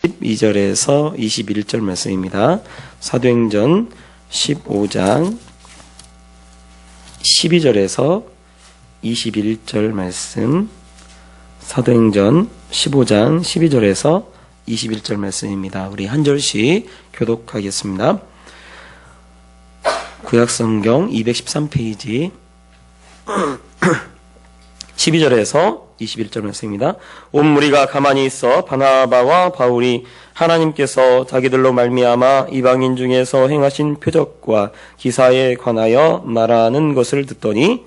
12절에서 21절 말씀입니다. 사도행전 15장 12절에서 21절 말씀, 사도행전 15장 12절에서 21절 말씀입니다. 우리 한 절씩 교독하겠습니다. 구약성경 213페이지 12절에서 21절 말씀입니다. 온 무리가 가만히 있어 바나바와 바울이 하나님께서 자기들로 말미암아 이방인 중에서 행하신 표적과 기사에 관하여 말하는 것을 듣더니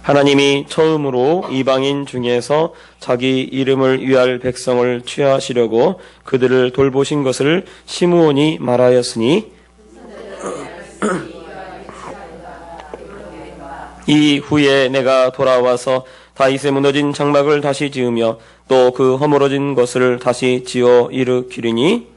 하나님이 처음으로 이방인 중에서 자기 이름을 위할 백성을 취하시려고 그들을 돌보신 것을 시므온이 말하였으니 이후에 내가 돌아와서 다윗의 무너진 장막을 다시 지으며 또 그 허물어진 것을 다시 지어 일으키리니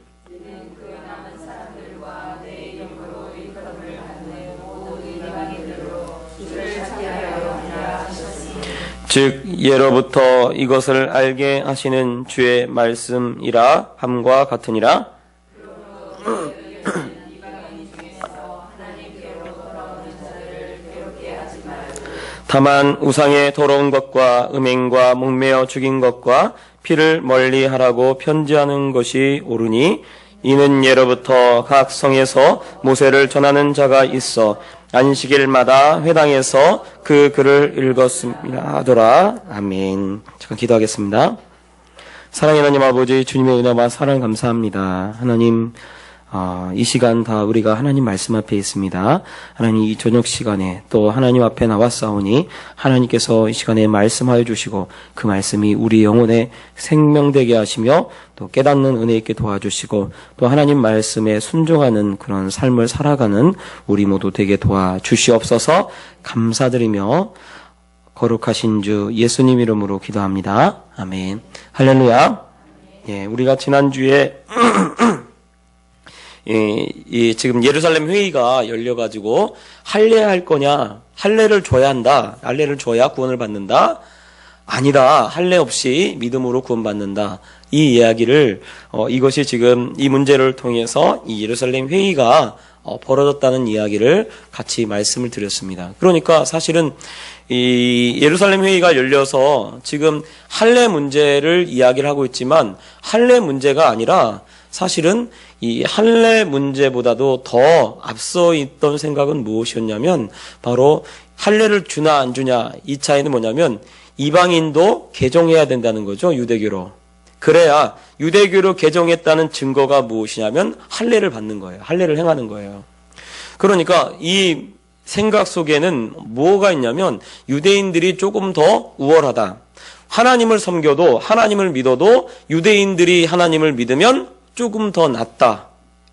즉 예로부터 이것을 알게 하시는 주의 말씀이라 함과 같으니라. 다만 우상의 더러운 것과 음행과 목매어 죽인 것과 피를 멀리하라고 편지하는 것이 옳으니 이는 예로부터 각 성에서 모세를 전하는 자가 있어 안식일마다 회당에서 그 글을 읽었습니다 하더라. 아멘. 잠깐 기도하겠습니다. 사랑의 하나님 아버지, 주님의 은혜와 사랑 감사합니다. 하나님, 이 시간 다 우리가 하나님 말씀 앞에 있습니다. 하나님, 이 저녁 시간에 또 하나님 앞에 나왔사오니 하나님께서 이 시간에 말씀하여 주시고 그 말씀이 우리 영혼에 생명되게 하시며 또 깨닫는 은혜 있게 도와주시고 또 하나님 말씀에 순종하는 그런 삶을 살아가는 우리 모두 되게 도와주시옵소서. 감사드리며 거룩하신 주 예수님 이름으로 기도합니다. 아멘. 할렐루야. 예, 우리가 지난주에 지금 예루살렘 회의가 열려가지고 할례할 거냐, 할례를 줘야 한다, 할례를 줘야 구원을 받는다, 아니다, 할례 없이 믿음으로 구원받는다, 이 이야기를 이것이 지금 이 문제를 통해서 이 예루살렘 회의가 벌어졌다는 이야기를 같이 말씀을 드렸습니다. 그러니까 사실은 이 예루살렘 회의가 열려서 지금 할례 문제를 이야기를 하고 있지만 할례 문제가 아니라 사실은 이 할례 문제보다도 더 앞서 있던 생각은 무엇이었냐면 바로 할례를 주나 안 주냐, 이 차이는 뭐냐면 이방인도 개종해야 된다는 거죠. 유대교로. 그래야 유대교로 개종했다는 증거가 무엇이냐면 할례를 받는 거예요. 할례를 행하는 거예요. 그러니까 이 생각 속에는 뭐가 있냐면 유대인들이 조금 더 우월하다. 하나님을 섬겨도 하나님을 믿어도 유대인들이 하나님을 믿으면 조금 더 낫다.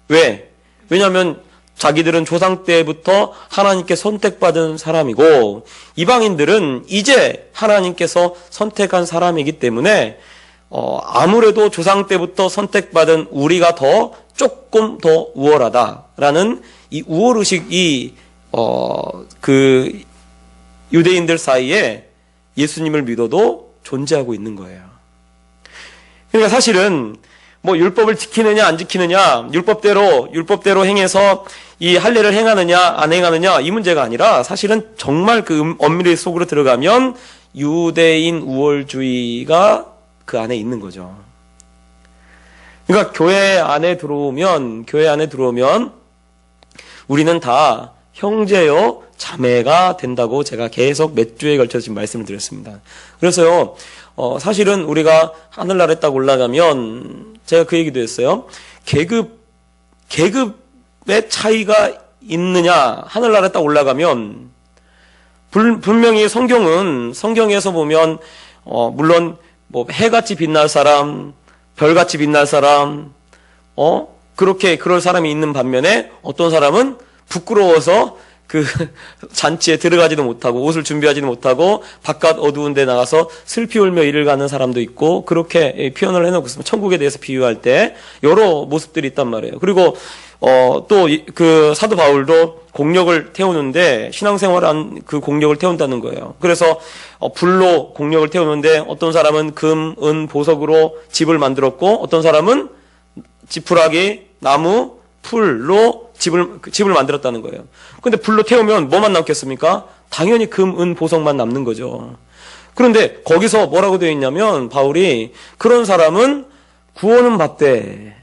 왜? 왜냐하면 자기들은 조상 때부터 하나님께 선택받은 사람이고 이방인들은 이제 하나님께서 선택한 사람이기 때문에 아무래도 조상 때부터 선택받은 우리가 더 조금 더 우월하다라는 이 우월의식이 그 유대인들 사이에 예수님을 믿어도 존재하고 있는 거예요. 그러니까 사실은 뭐 율법을 지키느냐 안 지키느냐, 율법대로 행해서 이 할례를 행하느냐 안 행하느냐 이 문제가 아니라 사실은 정말 그 엄밀히 속으로 들어가면 유대인 우월주의가 그 안에 있는 거죠. 그러니까 교회 안에 들어오면 우리는 다 형제요 자매가 된다고 제가 계속 몇 주에 걸쳐서 지금 말씀을 드렸습니다. 그래서요 사실은 우리가 하늘나라에 딱 올라가면 제가 그 얘기도 했어요. 계급의 차이가 있느냐, 하늘나라에 딱 올라가면 분명히 성경에서 보면 물론 뭐 해같이 빛날 사람, 별같이 빛날 사람, 그렇게 그럴 사람이 있는 반면에 어떤 사람은 부끄러워서 그 잔치에 들어가지도 못하고 옷을 준비하지도 못하고 바깥 어두운 데 나가서 슬피 울며 이를 가는 사람도 있고 그렇게 표현을 해놓고 있습니다. 천국에 대해서 비유할 때 여러 모습들이 있단 말이에요. 그리고 또 그 사도 바울도 공력을 태우는데 신앙생활한 그 공력을 태운다는 거예요. 그래서 불로 공력을 태우는데 어떤 사람은 금, 은, 보석으로 집을 만들었고 어떤 사람은 지푸라기, 나무, 풀로 집을 만들었다는 거예요. 근데 불로 태우면 뭐만 남겠습니까? 당연히 금, 은, 보석만 남는 거죠. 그런데 거기서 뭐라고 되어 있냐면 바울이 그런 사람은 구원은 받되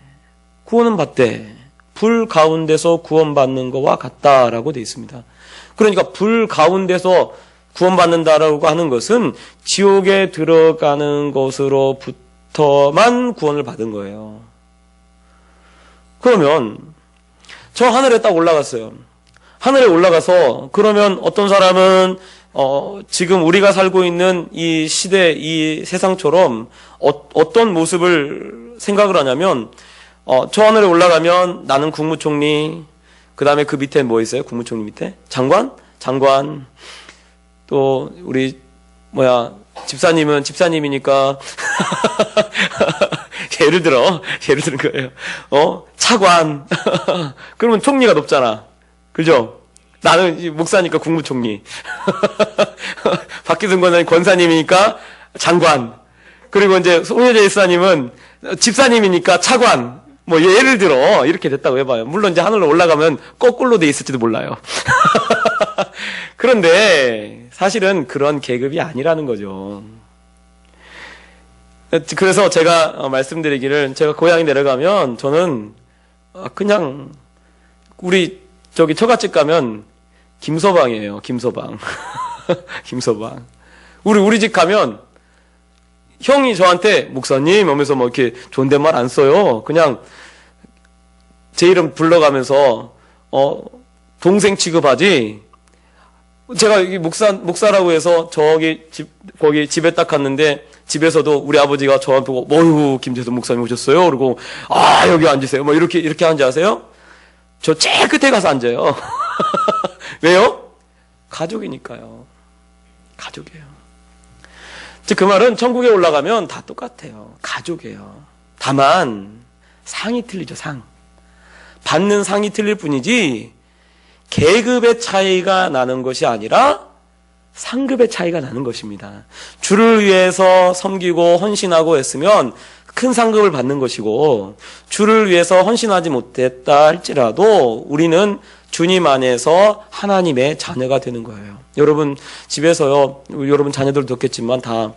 불 가운데서 구원받는 것과 같다라고 되어 있습니다. 그러니까 불 가운데서 구원받는다라고 하는 것은 지옥에 들어가는 것으로부터만 구원을 받은 거예요. 그러면 저 하늘에 딱 올라갔어요. 하늘에 올라가서 그러면 어떤 사람은 지금 우리가 살고 있는 이 시대, 이 세상처럼 어떤 모습을 생각을 하냐면 저 하늘에 올라가면 나는 국무총리, 그 다음에 그 밑에 뭐 있어요? 국무총리 밑에? 장관, 또 우리 집사님은 집사님이니까 예를 드는 거예요. 차관. 그러면 총리가 높잖아. 그죠? 나는 목사니까 국무총리. 박기순 권사님이니까 장관. 그리고 이제 송혜재 집사님은 집사님이니까 차관. 뭐 예를 들어 이렇게 됐다고 해봐요. 물론 이제 하늘로 올라가면 거꾸로 돼 있을지도 몰라요. 그런데 사실은 그런 계급이 아니라는 거죠. 그래서 제가 말씀드리기를 제가 고향에 내려가면 저는 그냥 우리 저기 처갓집 가면 김서방이에요. 김서방. 김서방. 우리 집 가면 형이 저한테 목사님 하면서 뭐 이렇게 존댓말 안 써요. 그냥 제 이름 불러가면서 동생 취급하지. 제가 여기 목사라고 해서 거기 집에 딱 갔는데 집에서도 우리 아버지가 저한테 보고 어휴 김재선 목사님 오셨어요. 그리고 여기 앉으세요. 뭐 이렇게 앉으세요. 저 제일 끝에 가서 앉아요. 왜요? 가족이니까요. 가족이에요. 즉 그 말은 천국에 올라가면 다 똑같아요. 가족이에요. 다만 상이 틀리죠. 받는 상이 틀릴 뿐이지 계급의 차이가 나는 것이 아니라 상급의 차이가 나는 것입니다. 주를 위해서 섬기고 헌신하고 했으면 큰 상급을 받는 것이고 주를 위해서 헌신하지 못했다 할지라도 우리는 주님 안에서 하나님의 자녀가 되는 거예요. 여러분 집에서요, 여러분 자녀들도 그렇겠지만 다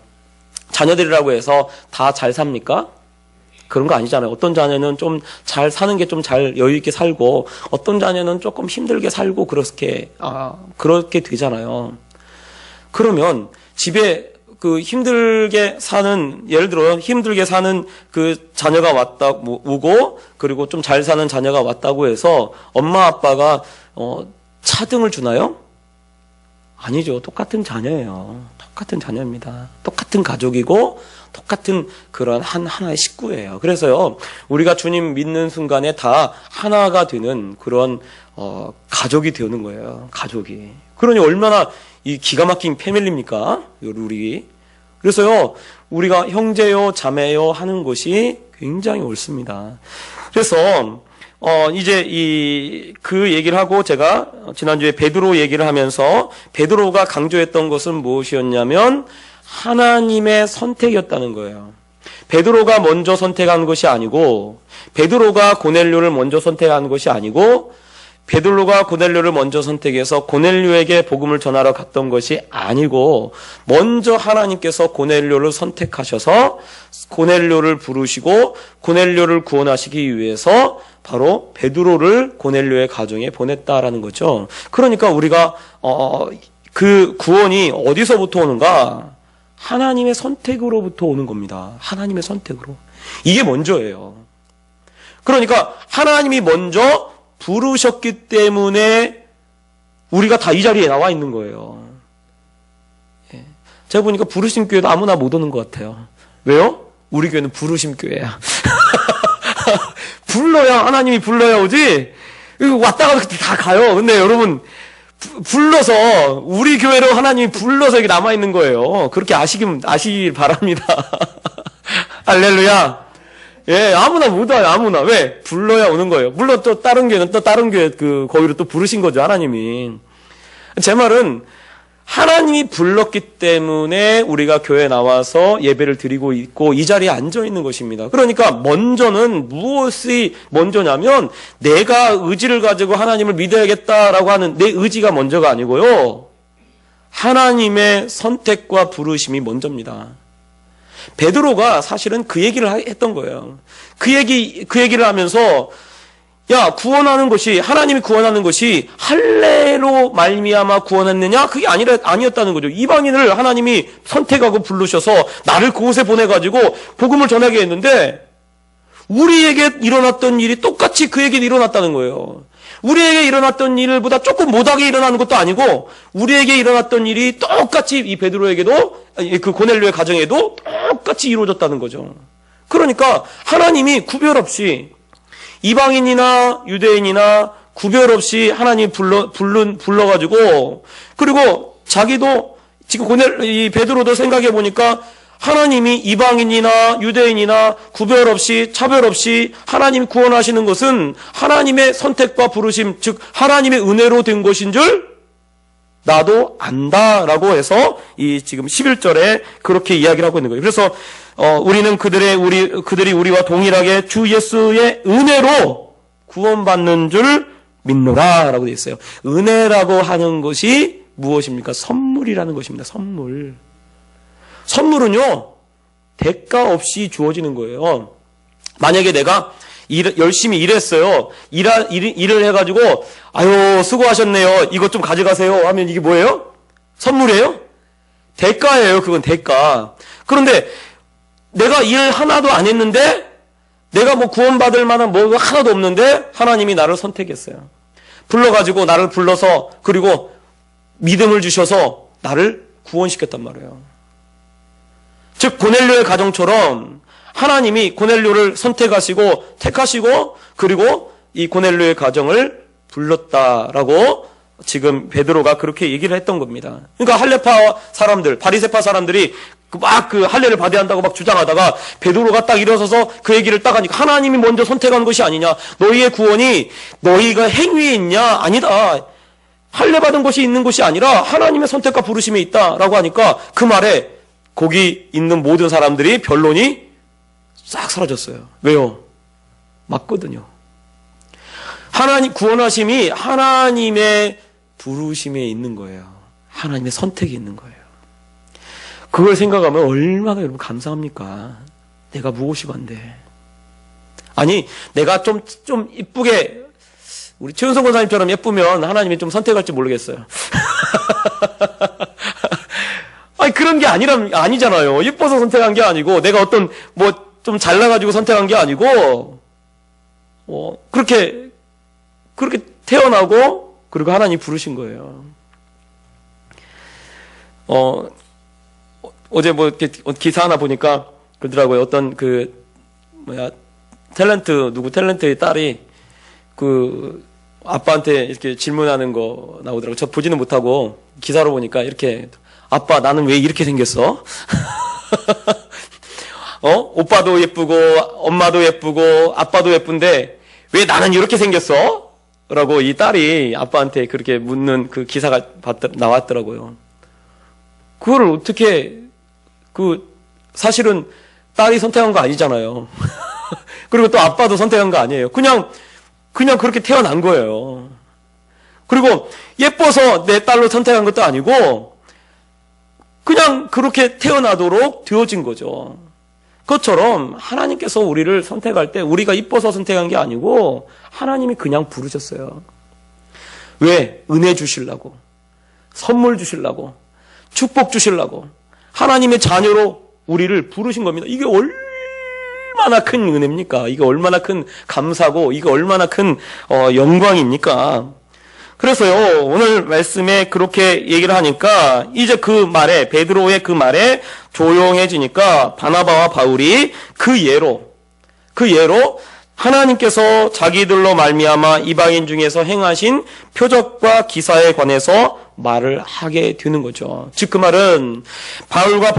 자녀들이라고 해서 다 잘 삽니까? 그런 거 아니잖아요. 어떤 자녀는 좀 잘 사는 게 좀 잘 여유 있게 살고 어떤 자녀는 조금 힘들게 살고 그렇게 되잖아요. 그러면 집에 그 힘들게 사는, 예를 들어 힘들게 사는 그 자녀가 오고 그리고 좀 잘 사는 자녀가 왔다고 해서 엄마 아빠가 차등을 주나요? 아니죠. 똑같은 자녀예요. 똑같은 자녀입니다. 똑같은 가족이고 똑같은 그런 하나의 식구예요. 그래서요, 우리가 주님 믿는 순간에 다 하나가 되는 그런 가족이 되는 거예요. 가족이. 그러니 얼마나 이 기가 막힌 패밀리입니까? 우리. 그래서요, 우리가 형제요, 자매요 하는 것이 굉장히 옳습니다. 그래서 이제 그 얘기를 하고 제가 지난주에 베드로 얘기를 하면서 베드로가 강조했던 것은 무엇이었냐면 하나님의 선택이었다는 거예요. 베드로가 먼저 선택한 것이 아니고 베드로가 고넬료를 먼저 선택한 것이 아니고 베드로가 고넬료를 먼저 선택해서 고넬료에게 복음을 전하러 갔던 것이 아니고 먼저 하나님께서 고넬료를 선택하셔서 고넬료를 부르시고 고넬료를 구원하시기 위해서 바로 베드로를 고넬료의 가정에 보냈다라는 거죠. 그러니까 우리가 그 구원이 어디서부터 오는가? 하나님의 선택으로부터 오는 겁니다. 하나님의 선택으로. 이게 먼저예요. 그러니까 하나님이 먼저 부르셨기 때문에 우리가 다 이 자리에 나와 있는 거예요. 제가 보니까 부르심 교회도 아무나 못 오는 것 같아요. 왜요? 우리 교회는 부르심 교회야. 하나님이 불러야 오지? 왔다 가도 다 가요. 근데 여러분, 불러서 우리 교회로 하나님이 불러서 여기 남아 있는 거예요. 그렇게 아시길 바랍니다. 할렐루야. 예, 아무나 못 와요. 아무나. 왜? 불러야 오는 거예요. 물론 또 다른 교회는 또 다른 교회 거기로 또 부르신 거죠, 하나님이. 제 말은 하나님이 불렀기 때문에 우리가 교회에 나와서 예배를 드리고 있고 이 자리에 앉아 있는 것입니다. 그러니까 먼저는 무엇이 먼저냐면 내가 의지를 가지고 하나님을 믿어야겠다라고 하는 내 의지가 먼저가 아니고요. 하나님의 선택과 부르심이 먼저입니다. 베드로가 사실은 그 얘기를 했던 거예요. 그 얘기를 하면서 야, 구원하는 것이, 하나님이 구원하는 것이 할례로 말미암아 구원했느냐? 그게 아니었다는 거죠. 이방인을 하나님이 선택하고 부르셔서 나를 그곳에 보내가지고 복음을 전하게 했는데 우리에게 일어났던 일이 똑같이 그에게 일어났다는 거예요. 우리에게 일어났던 일보다 조금 못하게 일어나는 것도 아니고 우리에게 일어났던 일이 똑같이 이 베드로에게도 그 고넬료의 가정에도 똑같이 이루어졌다는 거죠. 그러니까 하나님이 구별 없이 이방인이나 유대인이나 구별 없이 하나님 불러가지고, 그리고 자기도, 지금 이 베드로도 생각해 보니까 하나님이 이방인이나 유대인이나 구별 없이, 차별 없이 하나님 구원하시는 것은 하나님의 선택과 부르심, 즉, 하나님의 은혜로 된 것인 줄 나도 안다라고 해서 이 지금 11절에 그렇게 이야기를 하고 있는 거예요. 그래서 우리는 그들이 우리와 동일하게 주 예수의 은혜로 구원받는 줄 믿노라라고 되어 있어요. 은혜라고 하는 것이 무엇입니까? 선물이라는 것입니다. 선물. 선물은요, 대가 없이 주어지는 거예요. 만약에 내가 열심히 일했어요. 일을 해가지고, 아유, 수고하셨네요. 이것 좀 가져가세요. 하면 이게 뭐예요? 선물이에요? 대가예요. 그건 대가. 그런데 내가 일 하나도 안 했는데, 내가 뭐 구원받을 만한 뭐 하나도 없는데, 하나님이 나를 선택했어요. 불러가지고, 나를 불러서, 그리고 믿음을 주셔서 나를 구원시켰단 말이에요. 즉, 고넬료의 가정처럼, 하나님이 고넬료를 선택하시고 택하시고 그리고 이 고넬료의 가정을 불렀다라고 지금 베드로가 그렇게 얘기를 했던 겁니다. 그러니까 할례파 사람들, 바리새파 사람들이 막 그 할례를 받아야 한다고 막 주장하다가 베드로가 딱 일어서서 그 얘기를 딱 하니까 하나님이 먼저 선택한 것이 아니냐. 너희의 구원이 너희가 행위에 있냐? 아니다. 할례 받은 것이 있는 것이 아니라 하나님의 선택과 부르심에 있다라고 하니까 그 말에 거기 있는 모든 사람들이 변론이 싹 사라졌어요. 왜요? 맞거든요. 하나님, 구원하심이 하나님의 부르심에 있는 거예요. 하나님의 선택이 있는 거예요. 그걸 생각하면 얼마나 여러분 감사합니까? 내가 무엇이 반대? 아니, 내가 좀 이쁘게, 우리 최은성 권사님처럼 예쁘면 하나님이 좀 선택할지 모르겠어요. 아니, 그런 게 아니잖아요. 예뻐서 선택한 게 아니고, 내가 어떤, 좀 잘나가지고 선택한 게 아니고, 그렇게 태어나고, 그리고 하나님 부르신 거예요. 어제 이렇게 기사 하나 보니까 그러더라고요. 어떤 탤런트의 딸이 아빠한테 이렇게 질문하는 거 나오더라고요. 저 보지는 못하고, 기사로 보니까 이렇게, 아빠, 나는 왜 이렇게 생겼어? 오빠도 예쁘고, 엄마도 예쁘고, 아빠도 예쁜데, 왜 나는 이렇게 생겼어? 라고 이 딸이 아빠한테 그렇게 묻는 그 기사가 나왔더라고요. 그거를 어떻게, 사실은 딸이 선택한 거 아니잖아요. 그리고 또 아빠도 선택한 거 아니에요. 그냥 그렇게 태어난 거예요. 그리고 예뻐서 내 딸로 선택한 것도 아니고, 그냥 그렇게 태어나도록 되어진 거죠. 그것처럼 하나님께서 우리를 선택할 때 우리가 이뻐서 선택한 게 아니고 하나님이 그냥 부르셨어요. 왜? 은혜 주시려고, 선물 주시려고, 축복 주시려고 하나님의 자녀로 우리를 부르신 겁니다. 이게 얼마나 큰 은혜입니까? 이게 얼마나 큰 감사고 이게 얼마나 큰 영광입니까? 그래서요, 오늘 말씀에 그렇게 얘기를 하니까 이제 그 말에, 베드로의 그 말에 조용해지니까 바나바와 바울이 그 예로 하나님께서 자기들로 말미암아 이방인 중에서 행하신 표적과 기사에 관해서 말을 하게 되는 거죠. 즉 그 말은 바울과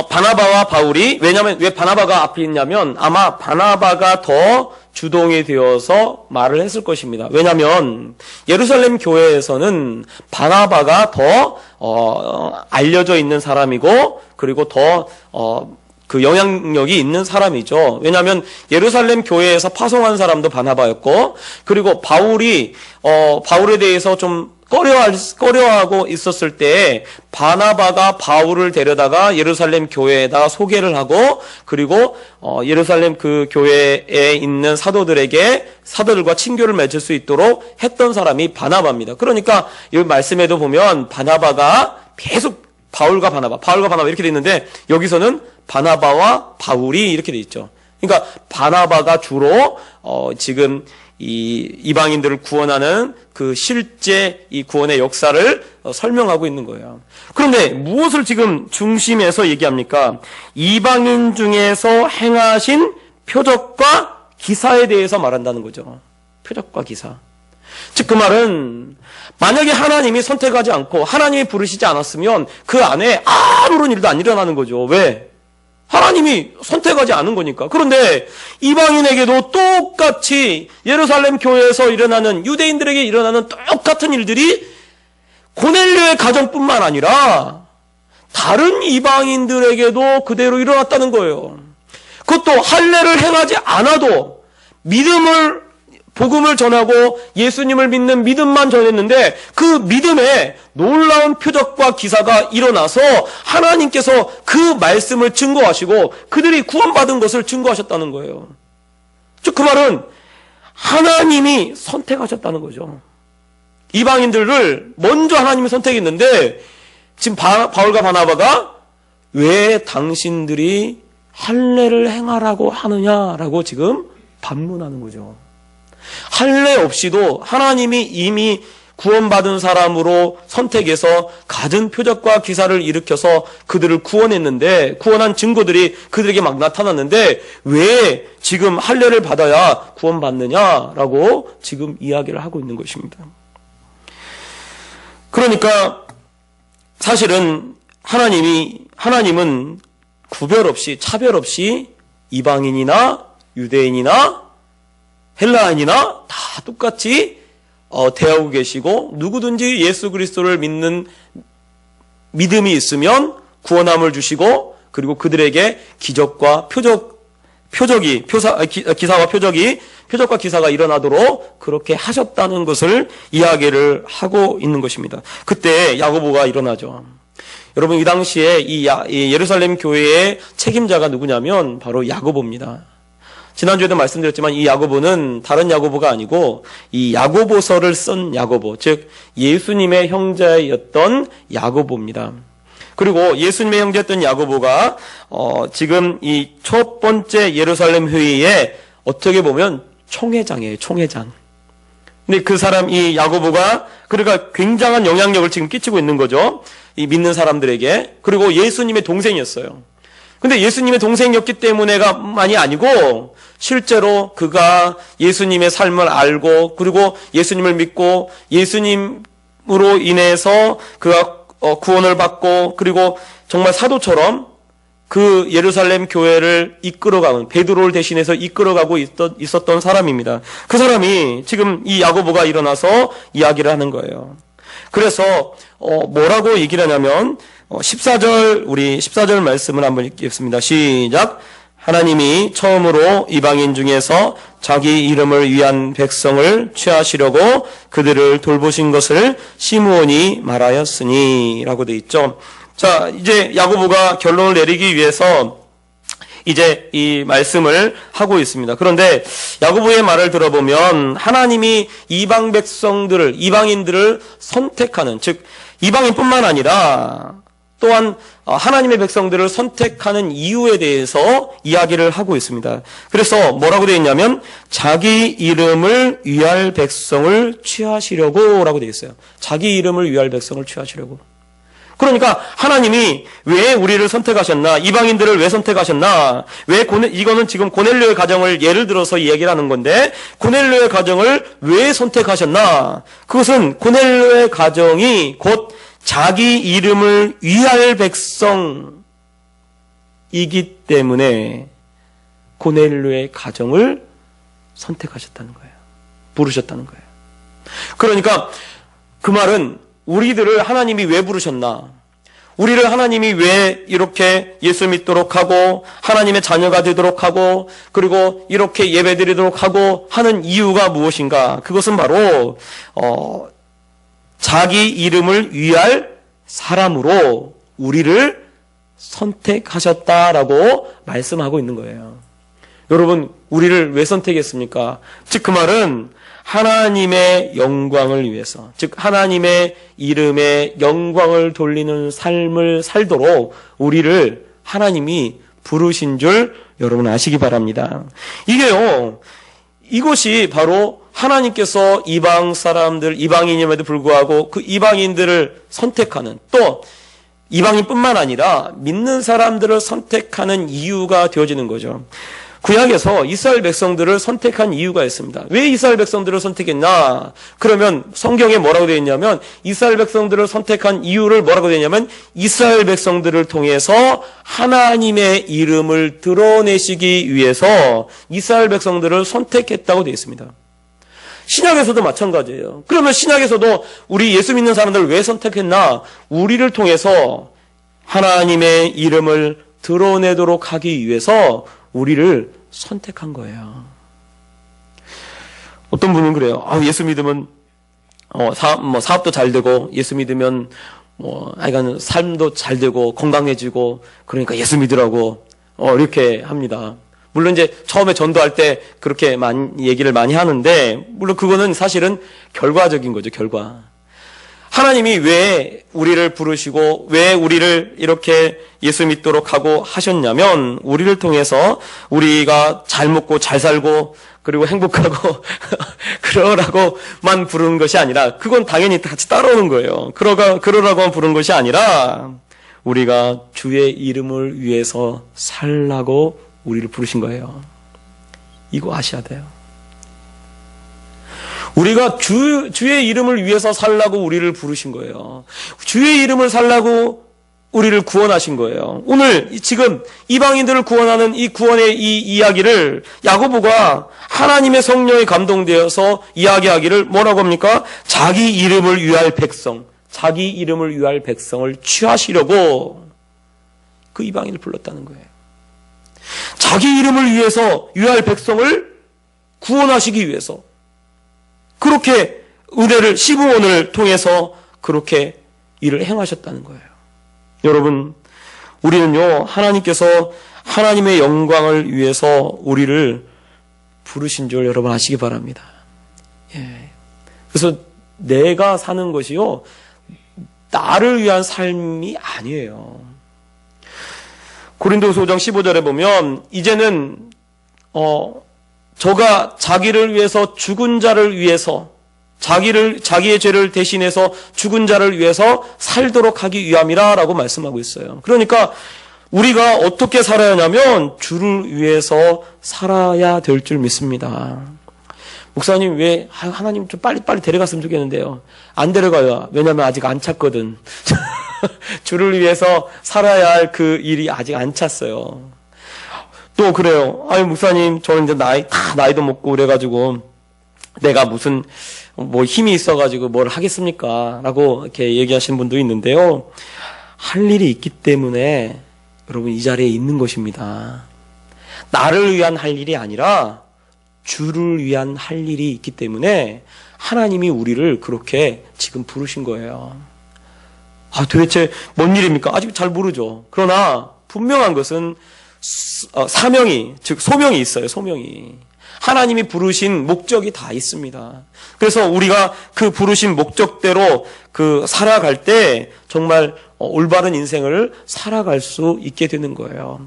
바나바와 바울이, 왜냐하면 왜 바나바가 앞에 있냐면 아마 바나바가 더 주동이 되어서 말을 했을 것입니다. 왜냐하면 예루살렘 교회에서는 바나바가 더 알려져 있는 사람이고, 그리고 더 그 영향력이 있는 사람이죠. 왜냐하면 예루살렘 교회에서 파송한 사람도 바나바였고, 그리고 바울이 바울에 대해서 좀 꺼려하고 있었을 때 바나바가 바울을 데려다가 예루살렘 교회에다 소개를 하고, 그리고 예루살렘 그 교회에 있는 사도들과 친교를 맺을 수 있도록 했던 사람이 바나바입니다. 그러니까 이 말씀에도 보면 바나바가 계속 바울과 바나바 이렇게 돼 있는데, 여기서는 바나바와 바울이 이렇게 돼 있죠. 그러니까 바나바가 주로 지금 이 이방인들을 구원하는 그 실제 이 구원의 역사를 설명하고 있는 거예요. 그런데 무엇을 지금 중심에서 얘기합니까? 이방인 중에서 행하신 표적과 기사에 대해서 말한다는 거죠. 표적과 기사. 즉 그 말은 만약에 하나님이 선택하지 않고 하나님이 부르시지 않았으면 그 안에 아무런 일도 안 일어나는 거죠. 왜? 하나님이 선택하지 않은 거니까. 그런데 이방인에게도 똑같이 예루살렘 교회에서 일어나는, 유대인들에게 일어나는 똑같은 일들이 고넬료의 가정뿐만 아니라 다른 이방인들에게도 그대로 일어났다는 거예요. 그것도 할례를 행하지 않아도 복음을 전하고 예수님을 믿는 믿음만 전했는데, 그 믿음에 놀라운 표적과 기사가 일어나서 하나님께서 그 말씀을 증거하시고 그들이 구원받은 것을 증거하셨다는 거예요. 즉 그 말은 하나님이 선택하셨다는 거죠. 이방인들을 먼저 하나님이 선택했는데, 지금 바울과 바나바가 왜 당신들이 할례를 행하라고 하느냐라고 지금 반문하는 거죠. 할례 없이도 하나님이 이미 구원받은 사람으로 선택해서 갖은 표적과 기사를 일으켜서 그들을 구원했는데, 구원한 증거들이 그들에게 막 나타났는데 왜 지금 할례를 받아야 구원받느냐라고 지금 이야기를 하고 있는 것입니다. 그러니까 사실은 하나님은 구별 없이, 차별 없이 이방인이나 유대인이나 헬라인이나 다 똑같이 대하고 계시고, 누구든지 예수 그리스도를 믿는 믿음이 있으면 구원함을 주시고, 그리고 그들에게 기적과 기사와 표적과 기사가 일어나도록 그렇게 하셨다는 것을 이야기를 하고 있는 것입니다. 그때 야고보가 일어나죠. 여러분, 이 당시에 이 예루살렘 교회의 책임자가 누구냐면 바로 야고보입니다. 지난주에도 말씀드렸지만 이 야고보는 다른 야고보가 아니고 이 야고보서를 쓴 야고보, 즉 예수님의 형제였던 야고보입니다. 그리고 예수님의 형제였던 야고보가 지금 이 첫 번째 예루살렘 회의에 어떻게 보면 총회장이에요. 총회장. 근데 그 사람, 이 야고보가 그러니까 굉장한 영향력을 지금 끼치고 있는 거죠. 이 믿는 사람들에게. 그리고 예수님의 동생이었어요. 근데 예수님의 동생이었기 때문에가만이 아니고 실제로 그가 예수님의 삶을 알고, 그리고 예수님을 믿고 예수님으로 인해서 그가 구원을 받고, 그리고 정말 사도처럼 그 예루살렘 교회를 이끌어가는, 베드로를 대신해서 이끌어가고 있었던 사람입니다. 그 사람이 지금 이 야고보가 일어나서 이야기를 하는 거예요. 그래서 뭐라고 얘기를 하냐면 14절, 우리 14절 말씀을 한번 읽겠습니다. 시작. 하나님이 처음으로 이방인 중에서 자기 이름을 위한 백성을 취하시려고 그들을 돌보신 것을 시므온이 말하였으니 라고 되어 있죠. 자, 이제 야고보가 결론을 내리기 위해서 이제 이 말씀을 하고 있습니다. 그런데 야고보의 말을 들어보면 하나님이 이방 백성들을, 이방인들을 선택하는, 즉 이방인뿐만 아니라 또한 하나님의 백성들을 선택하는 이유에 대해서 이야기를 하고 있습니다. 그래서 뭐라고 되어 있냐면 자기 이름을 위할 백성을 취하시려고 라고 되어 있어요. 자기 이름을 위할 백성을 취하시려고. 그러니까 하나님이 왜 우리를 선택하셨나? 이방인들을 왜 선택하셨나? 이거는 지금 고넬료의 가정을 예를 들어서 이야기를 하는 건데, 고넬료의 가정을 왜 선택하셨나? 그것은 고넬료의 가정이 곧 자기 이름을 위할 백성이기 때문에 고넬료의 가정을 선택하셨다는 거예요. 부르셨다는 거예요. 그러니까 그 말은 우리들을 하나님이 왜 부르셨나? 우리를 하나님이 왜 이렇게 예수 믿도록 하고 하나님의 자녀가 되도록 하고 그리고 이렇게 예배드리도록 하고 하는 이유가 무엇인가? 그것은 바로 자기 이름을 위할 사람으로 우리를 선택하셨다라고 말씀하고 있는 거예요. 여러분, 우리를 왜 선택했습니까? 즉 그 말은 하나님의 영광을 위해서, 즉 하나님의 이름에 영광을 돌리는 삶을 살도록 우리를 하나님이 부르신 줄 여러분 아시기 바랍니다. 이것이 바로 하나님께서 이방 사람들, 이방인임에도 불구하고 그 이방인들을 선택하는, 또 이방인뿐만 아니라 믿는 사람들을 선택하는 이유가 되어지는 거죠. 구약에서 이스라엘 백성들을 선택한 이유가 있습니다. 왜 이스라엘 백성들을 선택했나? 그러면 성경에 뭐라고 되어 있냐면 이스라엘 백성들을 선택한 이유를 뭐라고 되어 있냐면 이스라엘 백성들을 통해서 하나님의 이름을 드러내시기 위해서 이스라엘 백성들을 선택했다고 되어 있습니다. 신약에서도 마찬가지예요. 그러면 신약에서도 우리 예수 믿는 사람들을 왜 선택했나? 우리를 통해서 하나님의 이름을 드러내도록 하기 위해서 우리를 선택한 거예요. 어떤 분은 그래요. 예수 믿으면 사업도 잘 되고 예수 믿으면 하여간 삶도 잘 되고 건강해지고 그러니까 예수 믿으라고 이렇게 합니다. 물론 이제 처음에 전도할 때 그렇게 얘기를 많이 하는데 물론 그거는 사실은 결과적인 거죠. 결과. 하나님이 왜 우리를 부르시고 왜 우리를 이렇게 예수 믿도록 하고 하셨냐면 우리를 통해서 우리가 잘 먹고 잘 살고 그리고 행복하고 그러라고만 부르는 것이 아니라 그건 당연히 같이 따라오는 거예요. 그러라고만 부르는 것이 아니라 우리가 주의 이름을 위해서 살라고 우리를 부르신 거예요. 이거 아셔야 돼요. 우리가 주의 이름을 위해서 살라고 우리를 부르신 거예요. 주의 이름을 살라고 우리를 구원하신 거예요. 오늘 지금 이방인들을 구원하는 이 구원의 이 이야기를 야고보가 하나님의 성령에 감동되어서 이야기하기를 뭐라고 합니까? 자기 이름을 위할 백성, 자기 이름을 위할 백성을 취하시려고 그 이방인을 불렀다는 거예요. 자기 이름을 위해서 위할 백성을 구원하시기 위해서 그렇게 은혜를 시부원을 통해서 그렇게 일을 행하셨다는 거예요. 여러분, 우리는요 하나님께서 하나님의 영광을 위해서 우리를 부르신 줄 여러분 아시기 바랍니다. 그래서 내가 사는 것이요 나를 위한 삶이 아니에요. 고린도후서 5장 15절에 보면 이제는 저가 자기를 위해서 죽은 자를 위해서 자기의 죄를 대신해서 죽은 자를 위해서 살도록 하기 위함이라라고 말씀하고 있어요. 그러니까 우리가 어떻게 살아야 하냐면 주를 위해서 살아야 될 줄 믿습니다. 목사님 왜 하나님 좀 빨리 데려갔으면 좋겠는데요. 안 데려가요. 왜냐하면 아직 안 찼거든. 주를 위해서 살아야 할 그 일이 아직 안 찼어요. 또 그래요. 목사님, 저는 이제 나이도 먹고 그래가지고, 내가 무슨, 힘이 있어가지고 뭘 하겠습니까? 라고 이렇게 얘기하시는 분도 있는데요. 할 일이 있기 때문에 여러분 이 자리에 있는 것입니다. 나를 위한 할 일이 아니라 주를 위한 할 일이 있기 때문에 하나님이 우리를 그렇게 지금 부르신 거예요. 도대체 뭔 일입니까? 아직 잘 모르죠. 그러나 분명한 것은 사명이, 즉 소명이 있어요. 소명이. 하나님이 부르신 목적이 다 있습니다. 그래서 우리가 그 부르신 목적대로 살아갈 때 정말 올바른 인생을 살아갈 수 있게 되는 거예요.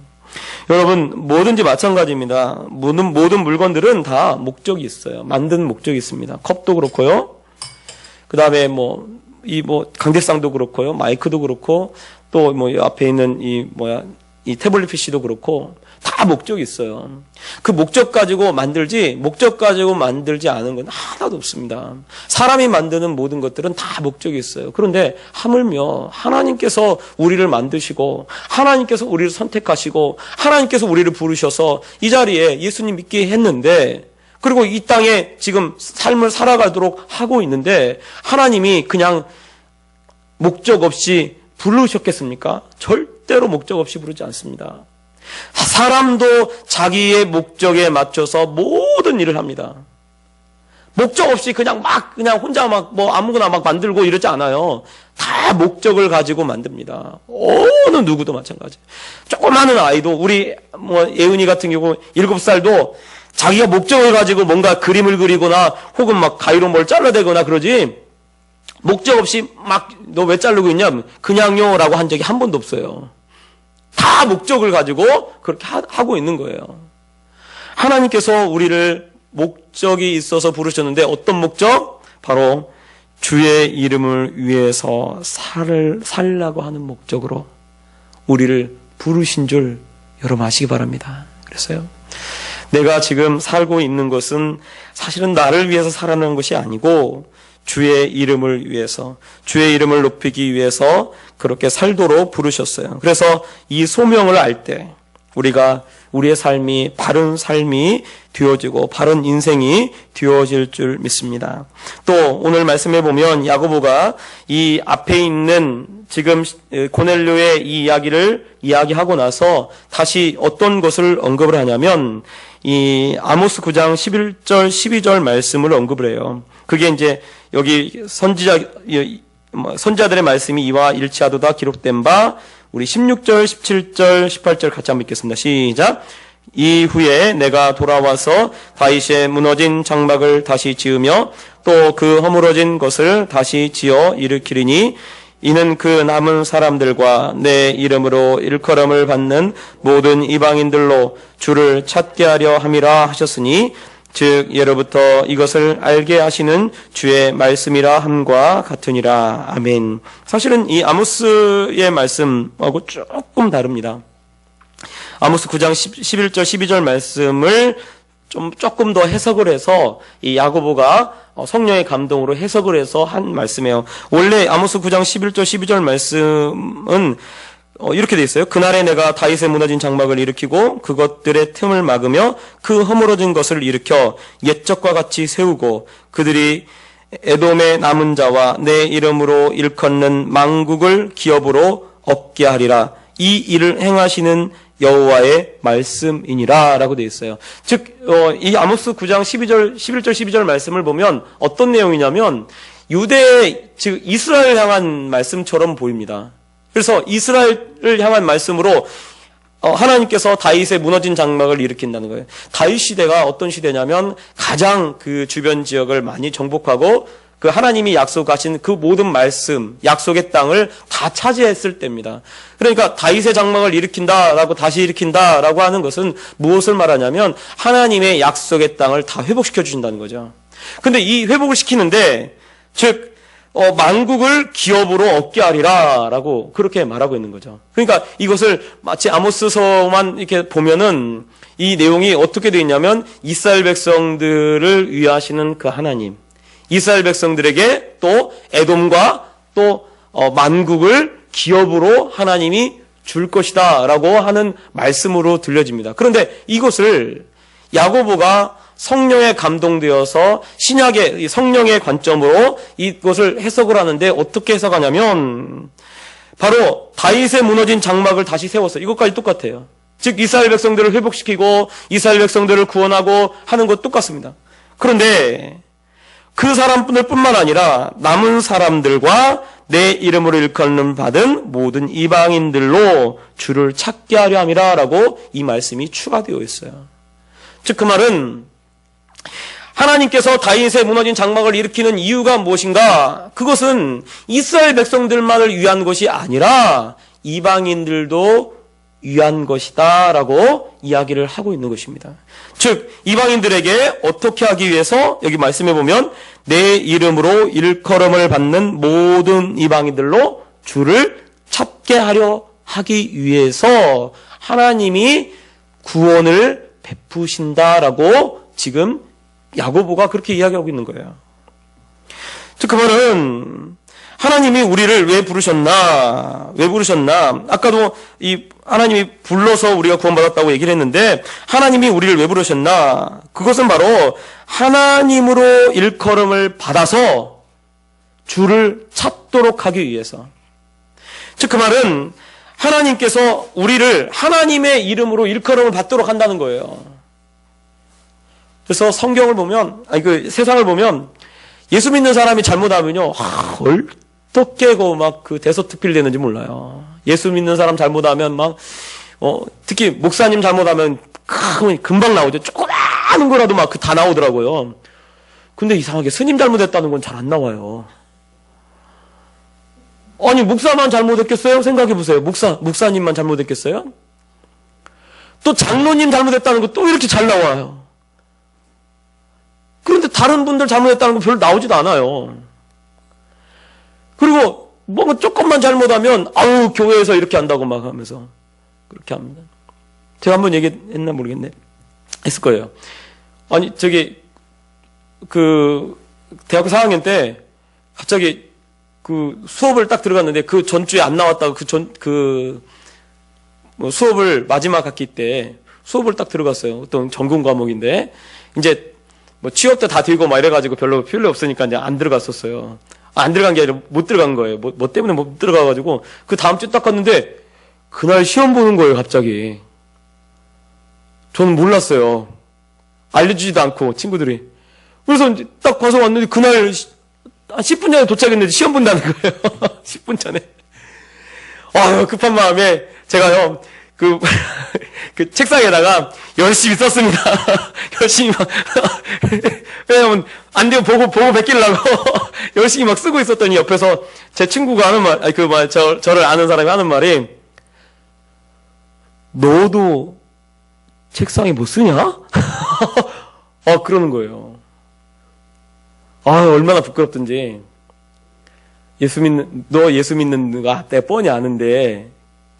여러분, 뭐든지 마찬가지입니다. 모든 물건들은 다 목적이 있어요. 만든 목적이 있습니다. 컵도 그렇고요. 그 다음에 강대상도 그렇고요. 마이크도 그렇고, 또 앞에 있는 이 태블릿 PC도 그렇고, 다 목적이 있어요. 그 목적 가지고 만들지 않은 건 하나도 없습니다. 사람이 만드는 모든 것들은 다 목적이 있어요. 그런데 하물며 하나님께서 우리를 만드시고, 하나님께서 우리를 선택하시고, 하나님께서 우리를 부르셔서 이 자리에 예수님 믿게 했는데, 그리고 이 땅에 지금 삶을 살아가도록 하고 있는데, 하나님이 그냥 목적 없이 부르셨겠습니까? 절대로 목적 없이 부르지 않습니다. 사람도 자기의 목적에 맞춰서 모든 일을 합니다. 목적 없이 그냥 혼자 아무거나 만들고 이러지 않아요. 다 목적을 가지고 만듭니다. 어느 누구도 마찬가지. 조그마한 아이도, 우리 예은이 같은 경우 7살도 자기가 목적을 가지고 뭔가 그림을 그리거나 혹은 가위로 뭘 잘라대거나 그러지, 목적 없이 너 왜 자르고 있냐? 그냥요 라고 한 적이 한 번도 없어요. 다 목적을 가지고 그렇게 하고 있는 거예요. 하나님께서 우리를 목적이 있어서 부르셨는데, 어떤 목적? 바로 주의 이름을 위해서 살라고 하는 목적으로 우리를 부르신 줄 여러분 아시기 바랍니다. 그래서요, 내가 지금 살고 있는 것은 사실은 나를 위해서 살아가는 것이 아니고 주의 이름을 위해서, 주의 이름을 높이기 위해서 그렇게 살도록 부르셨어요. 그래서 이 소명을 알 때 우리가 우리의 삶이 바른 삶이 되어지고 바른 인생이 되어질 줄 믿습니다. 또 오늘 말씀해 보면 야고보가 이 앞에 있는 지금 고넬료의 이 이야기를 이야기하고 나서 다시 어떤 것을 언급을 하냐면 이 아모스 9장 11절 12절 말씀을 언급을 해요. 그게 이제 여기 선지자들의 말씀이 이와 일치하도다 기록된 바, 우리 16절, 17절, 18절 같이 한번 읽겠습니다. 시작. 이후에 내가 돌아와서 다윗의 무너진 장막을 다시 지으며 또 그 허물어진 것을 다시 지어 일으키리니 이는 그 남은 사람들과 내 이름으로 일컬음을 받는 모든 이방인들로 주를 찾게 하려 함이라 하셨으니, 즉 예로부터 이것을 알게 하시는 주의 말씀이라 함과 같으니라. 아멘. 사실은 이 아모스의 말씀하고 조금 다릅니다. 아모스 9장 11절 12절 말씀을 조금 더 해석을 해서 이 야고보가 성령의 감동으로 해석을 해서 한 말씀이에요. 원래 아모스 9장 11절 12절 말씀은 이렇게 돼 있어요. 그날에 내가 다윗의 무너진 장막을 일으키고 그것들의 틈을 막으며 그 허물어진 것을 일으켜 옛적과 같이 세우고 그들이 에돔의 남은 자와 내 이름으로 일컫는 망국을 기업으로 얻게 하리라. 이 일을 행하시는 여호와의 말씀이니라 라고 되어 있어요. 즉 이 아모스 9장 11절 12절 말씀을 보면 어떤 내용이냐면 유대, 즉 이스라엘 향한 말씀처럼 보입니다. 그래서 이스라엘을 향한 말씀으로 하나님께서 다윗의 무너진 장막을 일으킨다는 거예요. 다윗 시대가 어떤 시대냐면 가장 그 주변 지역을 많이 정복하고 그 하나님이 약속하신 그 모든 말씀, 약속의 땅을 다 차지했을 때입니다. 그러니까 다윗의 장막을 일으킨다라고 다시 일으킨다라고 하는 것은 무엇을 말하냐면 하나님의 약속의 땅을 다 회복시켜 주신다는 거죠. 근데 이 회복을 시키는데 즉 만국을 기업으로 얻게 하리라 라고 그렇게 말하고 있는 거죠. 그러니까 이것을 마치 아모스서만 이렇게 보면은 이 내용이 어떻게 되어 있냐면 이스라엘 백성들을 위하시는 그 하나님, 이스라엘 백성들에게 또 에돔과 또 만국을 기업으로 하나님이 줄 것이다 라고 하는 말씀으로 들려집니다. 그런데 이것을 야고보가 성령에 감동되어서 신약의 성령의 관점으로 이것을 해석을 하는데 어떻게 해석하냐면 바로 다윗의 무너진 장막을 다시 세워서 이것까지 똑같아요. 즉 이스라엘 백성들을 회복시키고 이스라엘 백성들을 구원하고 하는 것 똑같습니다. 그런데 그 사람들 뿐만 아니라 남은 사람들과 내 이름으로 일컬음 받은 모든 이방인들로 주를 찾게 하려 함이라 라고 이 말씀이 추가되어 있어요. 즉 그 말은 하나님께서 다윗의 무너진 장막을 일으키는 이유가 무엇인가? 그것은 이스라엘 백성들만을 위한 것이 아니라 이방인들도 위한 것이다 라고 이야기를 하고 있는 것입니다. 즉 이방인들에게 어떻게 하기 위해서 여기 말씀해 보면 내 이름으로 일컬음을 받는 모든 이방인들로 주를 찾게 하려 하기 위해서 하나님이 구원을 베푸신다라고 지금 야고보가 그렇게 이야기하고 있는 거예요. 즉 그 말은 하나님이 우리를 왜 부르셨나? 왜 부르셨나? 아까도 이 하나님이 불러서 우리가 구원받았다고 얘기를 했는데 하나님이 우리를 왜 부르셨나? 그것은 바로 하나님으로 일컬음을 받아서 주를 찾도록 하기 위해서. 즉 그 말은 하나님께서 우리를 하나님의 이름으로 일컬음을 받도록 한다는 거예요. 그래서 성경을 보면, 세상을 보면 예수 믿는 사람이 잘못하면요, 어떻게 막 그 대서특필되는지 몰라요. 예수 믿는 사람 잘못하면 특히 목사님 잘못하면 금방 나오죠. 조그마한 거라도 막 다 나오더라고요. 근데 이상하게 스님 잘못했다는 건 잘 안 나와요. 아니, 목사만 잘못했겠어요? 생각해보세요. 목사님만 잘못했겠어요? 또 장로님 잘못했다는 거 또 이렇게 잘 나와요. 그런데 다른 분들 잘못했다는 거 별로 나오지도 않아요. 그리고 뭔가 조금만 잘못하면 아우 교회에서 이렇게 한다고 막 하면서 그렇게 합니다. 제가 한번 얘기했나 모르겠네. 했을 거예요. 아니 대학교 4학년 때 갑자기 수업을 딱 들어갔는데 그 전주에 안 나왔다고 수업을 마지막 학기 때 수업을 딱 들어갔어요. 어떤 전공 과목인데 이제 취업도 다 되고 막 이래가지고 별로 필요 없으니까 이제 안 들어갔었어요. 안 들어간 게 아니라 못 들어간 거예요. 뭐 때문에 못 들어가가지고 그 다음 주에 딱 갔는데 그날 시험 보는 거예요, 갑자기. 저는 몰랐어요. 알려주지도 않고 친구들이. 그래서 딱 가서 왔는데 그날 한 10분 전에 도착했는데 시험 본다는 거예요. 10분 전에. 급한 마음에 제가요, 그 책상에다가 열심히 썼습니다. 열심히 왜냐면 안 되면 보고 베끼려고 열심히 막 쓰고 있었더니 옆에서 제 친구가 하는 말, 저를 아는 사람이 하는 말이, 너도 책상에 뭐 쓰냐? 그러는 거예요. 얼마나 부끄럽든지. 너 예수 믿는 거 내가 뻔히 아는데,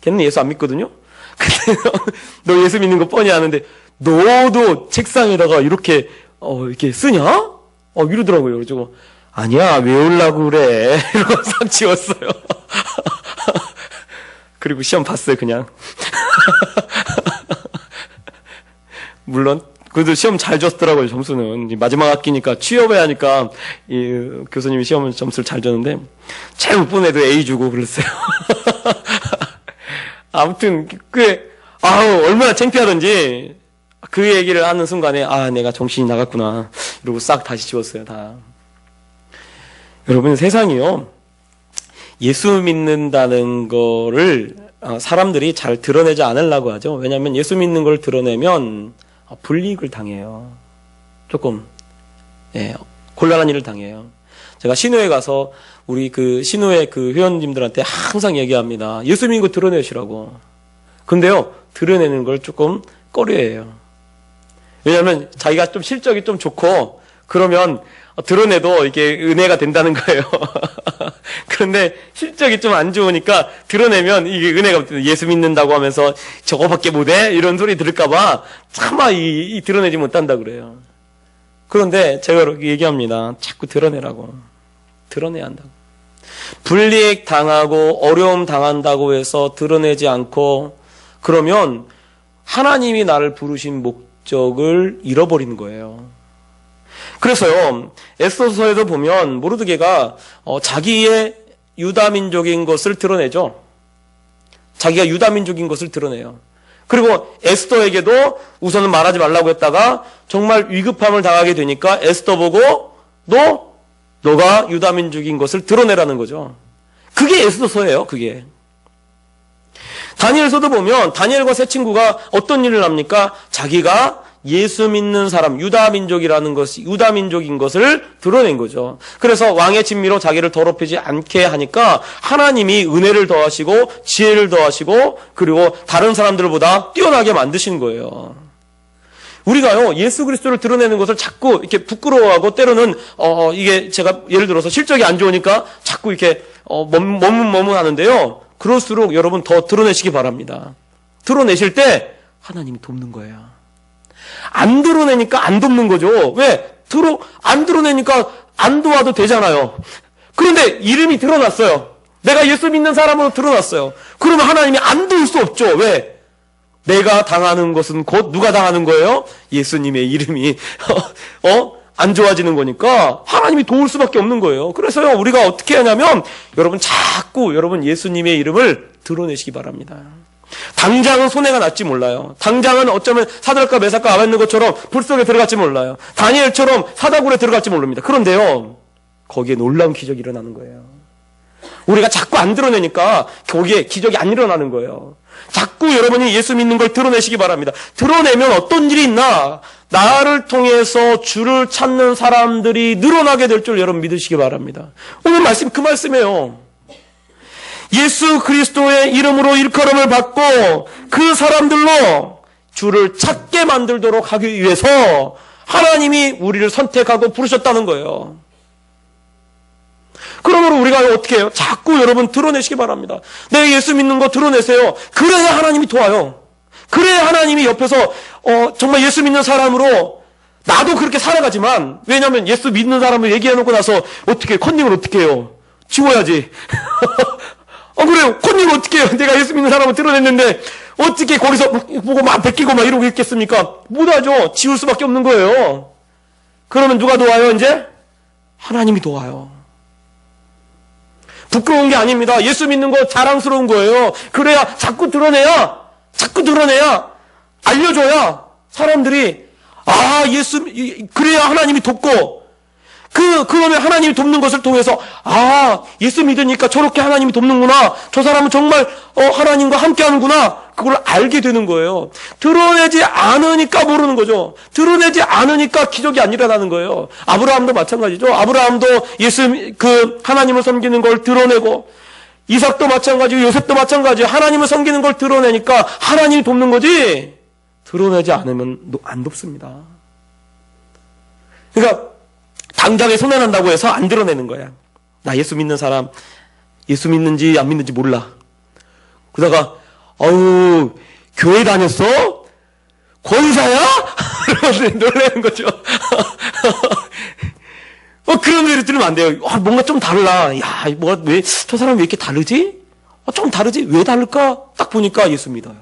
걔는 예수 안 믿거든요? 근데 너 예수 믿는 거 뻔히 아는데, 너도 책상에다가 이렇게 쓰냐? 이러더라고요. 그래가지고, 아니야, 외우려고 그래. 이러고 싹 지웠어요. 그리고 시험 봤어요, 그냥. 물론, 그래도 시험 잘 줬더라고요, 점수는. 마지막 학기니까 취업해야 하니까, 교수님이 시험 점수를 잘 줬는데, 제일 못 본 애도 A 주고 그랬어요. 아무튼, 얼마나 창피하던지, 그 얘기를 하는 순간에, 내가 정신이 나갔구나. 이러고 싹 다시 지웠어요, 다. 여러분, 세상이요. 예수 믿는다는 거를 사람들이 잘 드러내지 않으려고 하죠. 왜냐하면 예수 믿는 걸 드러내면 불이익을 당해요. 조금, 곤란한 일을 당해요. 제가 신우에 가서 우리 신우의 회원님들한테 항상 얘기합니다. 예수 믿는 거 드러내시라고. 근데요, 드러내는 걸 조금 꺼려해요. 왜냐하면 자기가 좀 실적이 좀 좋고, 그러면 드러내도 이게 은혜가 된다는 거예요. 그런데 실적이 좀 안 좋으니까 드러내면 이게 은혜가 예수 믿는다고 하면서 저거밖에 못해? 이런 소리 들을까봐 차마 드러내지 못한다 그래요. 그런데 제가 이렇게 얘기합니다. 자꾸 드러내라고. 드러내야 한다고. 불이익 당하고 어려움 당한다고 해서 드러내지 않고 그러면 하나님이 나를 부르신 목적을 잃어버리는 거예요. 그래서요, 에스더서에도 보면 모르드게가 자기의 유다민족인 것을 드러내죠. 자기가 유다민족인 것을 드러내요. 그리고 에스더에게도 우선은 말하지 말라고 했다가 정말 위급함을 당하게 되니까 에스더 보고 너가 유다민족인 것을 드러내라는 거죠. 그게 에스더서예요, 그게. 다니엘서도 보면 다니엘과 세 친구가 어떤 일을 합니까? 자기가 예수 믿는 사람, 유다 민족이라는 것이 유다 민족인 것을 드러낸 거죠. 그래서 왕의 진미로 자기를 더럽히지 않게 하니까 하나님이 은혜를 더하시고 지혜를 더하시고 그리고 다른 사람들보다 뛰어나게 만드시는 거예요. 우리가요, 예수 그리스도를 드러내는 것을 자꾸 이렇게 부끄러워하고 때로는 이게 제가 예를 들어서 실적이 안 좋으니까 자꾸 이렇게 머뭇머뭇하는데요. 그럴수록 여러분 더 드러내시기 바랍니다. 드러내실 때 하나님이 돕는 거예요. 안 드러내니까 안 돕는 거죠. 왜? 안 드러내니까 안 도와도 되잖아요. 그런데 이름이 드러났어요. 내가 예수 믿는 사람으로 드러났어요. 그러면 하나님이 안 도울 수 없죠. 왜? 내가 당하는 것은 곧 누가 당하는 거예요? 예수님의 이름이 안 좋아지는 거니까 하나님이 도울 수밖에 없는 거예요. 그래서요, 우리가 어떻게 하냐면 여러분 자꾸 여러분 예수님의 이름을 드러내시기 바랍니다. 당장은 손해가 났지 몰라요. 당장은 어쩌면 사드락과 메삭과 아벳느고처럼 불 속에 들어갈지 몰라요. 다니엘처럼 사다굴에 들어갈지 모릅니다. 그런데요, 거기에 놀라운 기적이 일어나는 거예요. 우리가 자꾸 안 드러내니까 거기에 기적이 안 일어나는 거예요. 자꾸 여러분이 예수 믿는 걸 드러내시기 바랍니다. 드러내면 어떤 일이 있나? 나를 통해서 주를 찾는 사람들이 늘어나게 될 줄 여러분 믿으시기 바랍니다. 오늘 말씀 그 말씀이에요. 예수 그리스도의 이름으로 일컬음을 받고 그 사람들로 주를 찾게 만들도록 하기 위해서 하나님이 우리를 선택하고 부르셨다는 거예요. 그러므로 우리가 어떻게 해요? 자꾸 여러분 드러내시기 바랍니다. 내 예수 믿는 거 드러내세요. 그래야 하나님이 도와요. 그래야 하나님이 옆에서 정말 예수 믿는 사람으로 나도 그렇게 살아가지만, 왜냐하면 예수 믿는 사람을 얘기해놓고 나서 어떻게 컨닝을 어떻게 해요? 지워야지. 그래요. 컨닝을 어떻게 해요? 내가 예수 믿는 사람을 드러냈는데 어떻게 거기서 보고 막 베끼고 막 이러고 있겠습니까? 못하죠. 지울 수밖에 없는 거예요. 그러면 누가 도와요? 이제 하나님이 도와요. 부끄러운 게 아닙니다. 예수 믿는 거 자랑스러운 거예요. 그래야 자꾸 드러내야 알려줘야 사람들이 그래야 하나님이 돕고 그러면 하나님이 돕는 것을 통해서 예수 믿으니까 저렇게 하나님이 돕는구나. 저 사람은 정말 하나님과 함께 하는구나. 그걸 알게 되는 거예요. 드러내지 않으니까 모르는 거죠. 드러내지 않으니까 기적이 안 일어나는 거예요. 아브라함도 마찬가지죠. 아브라함도 하나님을 섬기는 걸 드러내고, 이삭도 마찬가지고 요셉도 마찬가지예요. 하나님을 섬기는 걸 드러내니까 하나님이 돕는 거지, 드러내지 않으면 안 돕습니다. 그러니까 당장에 손해난다고 해서 안 드러내는 거야. 나 예수 믿는 사람, 예수 믿는지 안 믿는지 몰라. 그러다가 교회 다녔어? 권사야? 이러면서 놀라는 거죠. 그런 소리 들으면 안 돼요. 뭔가 좀 달라. 저 사람이 왜 이렇게 다르지? 좀 다르지? 왜 다를까? 딱 보니까 예수 믿어요.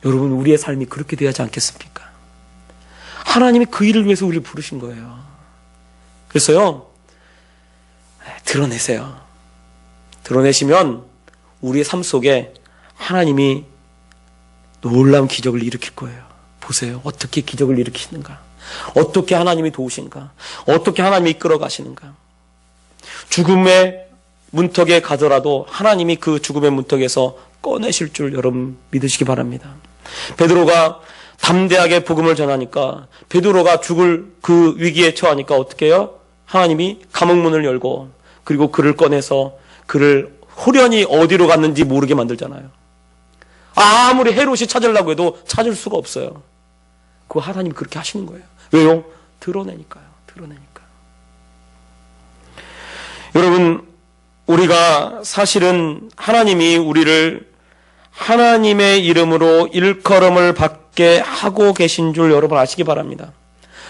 여러분, 우리의 삶이 그렇게 돼야 하지 않겠습니까? 하나님이 그 일을 위해서 우리를 부르신 거예요. 그래서요, 드러내세요. 드러내시면 우리의 삶 속에 하나님이 놀라운 기적을 일으킬 거예요. 보세요. 어떻게 기적을 일으키시는가? 어떻게 하나님이 도우신가? 어떻게 하나님이 이끌어 가시는가? 죽음의 문턱에 가더라도 하나님이 그 죽음의 문턱에서 꺼내실 줄 여러분 믿으시기 바랍니다. 베드로가 담대하게 복음을 전하니까, 베드로가 죽을 그 위기에 처하니까 어떻게 해요? 하나님이 감옥문을 열고 그리고 그를 꺼내서 그를 호련히 어디로 갔는지 모르게 만들잖아요. 아무리 헤롯이 찾으려고 해도 찾을 수가 없어요. 그거 하나님이 그렇게 하시는 거예요. 왜요? 드러내니까요. 드러내니까. 여러분, 우리가 사실은 하나님이 우리를 하나님의 이름으로 일컬음을 받게 하고 계신 줄 여러분 아시기 바랍니다.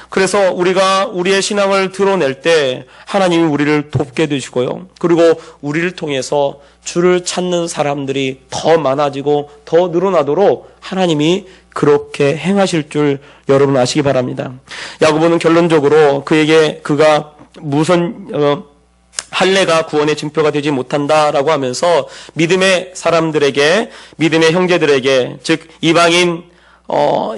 그래서 우리가 우리의 신앙을 드러낼 때 하나님이 우리를 돕게 되시고요. 그리고 우리를 통해서 주를 찾는 사람들이 더 많아지고 더 늘어나도록 하나님이 그렇게 행하실 줄 여러분 아시기 바랍니다. 야고보는 결론적으로 그가 무슨 할례가 구원의 증표가 되지 못한다라고 하면서 믿음의 사람들에게, 믿음의 형제들에게, 즉 이방인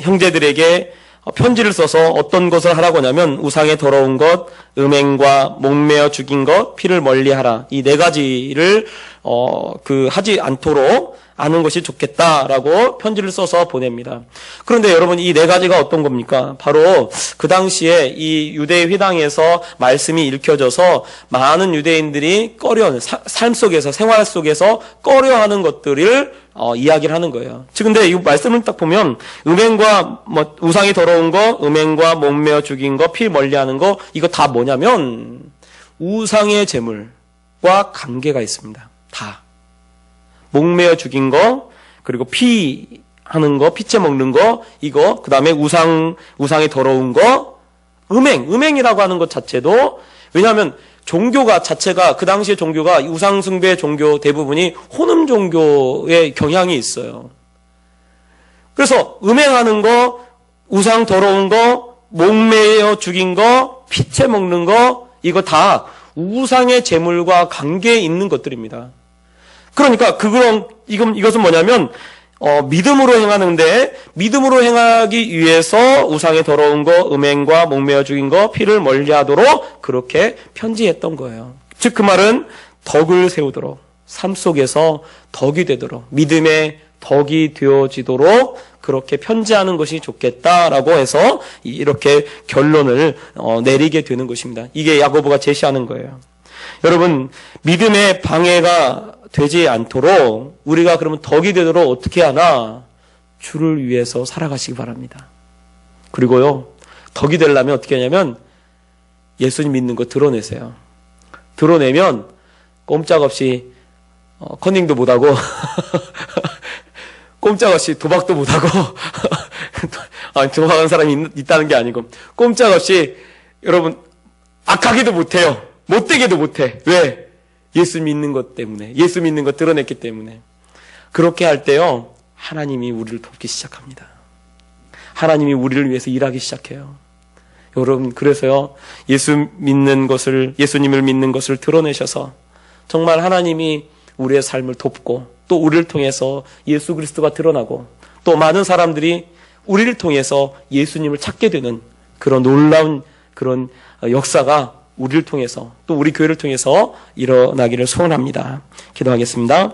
형제들에게 편지를 써서 어떤 것을 하라고 하냐면 우상의 더러운 것, 음행과 목매어 죽인 것, 피를 멀리하라. 이 네 가지를 하지 않도록 아는 것이 좋겠다라고 편지를 써서 보냅니다. 그런데 여러분, 이 네 가지가 어떤 겁니까? 바로 그 당시에 이 유대 회당에서 말씀이 읽혀져서 많은 유대인들이 삶 속에서, 생활 속에서 꺼려하는 것들을 이야기를 하는 거예요. 근데 이 말씀을 딱 보면 음행과 우상이 더러운 거, 음행과 목매어 죽인 거, 피 멀리하는 거, 이거 다 뭐냐면 우상의 제물과 관계가 있습니다. 다. 목매어 죽인 거, 그리고 피 하는 거, 피째 먹는 거, 이거, 그 다음에 우상이 더러운 거, 음행이라고 하는 것 자체도, 왜냐하면 종교가 자체가, 그 당시의 종교가 우상숭배 종교 대부분이 혼음 종교의 경향이 있어요. 그래서 음행하는 거, 우상 더러운 거, 목매어 죽인 거, 피째 먹는 거, 이거 다 우상의 제물과 관계에 있는 것들입니다. 그러니까 이것은 뭐냐면 믿음으로 행하는데, 믿음으로 행하기 위해서 우상의 더러운 거, 음행과 목매어 죽인 거, 피를 멀리하도록 그렇게 편지했던 거예요. 즉 그 말은 덕을 세우도록, 삶 속에서 덕이 되도록, 믿음의 덕이 되어지도록 그렇게 편지하는 것이 좋겠다라고 해서 이렇게 결론을 내리게 되는 것입니다. 이게 야고보가 제시하는 거예요. 여러분, 믿음의 방해가 되지 않도록 우리가 그러면 덕이 되도록 어떻게 하나? 주를 위해서 살아가시기 바랍니다. 그리고요, 덕이 되려면 어떻게 하냐면 예수님 믿는 거 드러내세요. 드러내면 꼼짝없이 컨닝도 못하고 꼼짝없이 도박도 못하고 도박하는 사람이 있다는 게 아니고 꼼짝없이 여러분 악하게도 못해요. 못되게도 못해. 왜? 예수 믿는 것 때문에, 예수 믿는 것 드러냈기 때문에. 그렇게 할 때요, 하나님이 우리를 돕기 시작합니다. 하나님이 우리를 위해서 일하기 시작해요. 여러분, 그래서요, 예수님을 믿는 것을 드러내셔서 정말 하나님이 우리의 삶을 돕고 또 우리를 통해서 예수 그리스도가 드러나고 또 많은 사람들이 우리를 통해서 예수님을 찾게 되는 그런 놀라운 그런 역사가 우리를 통해서 또 우리 교회를 통해서 일어나기를 소원합니다. 기도하겠습니다.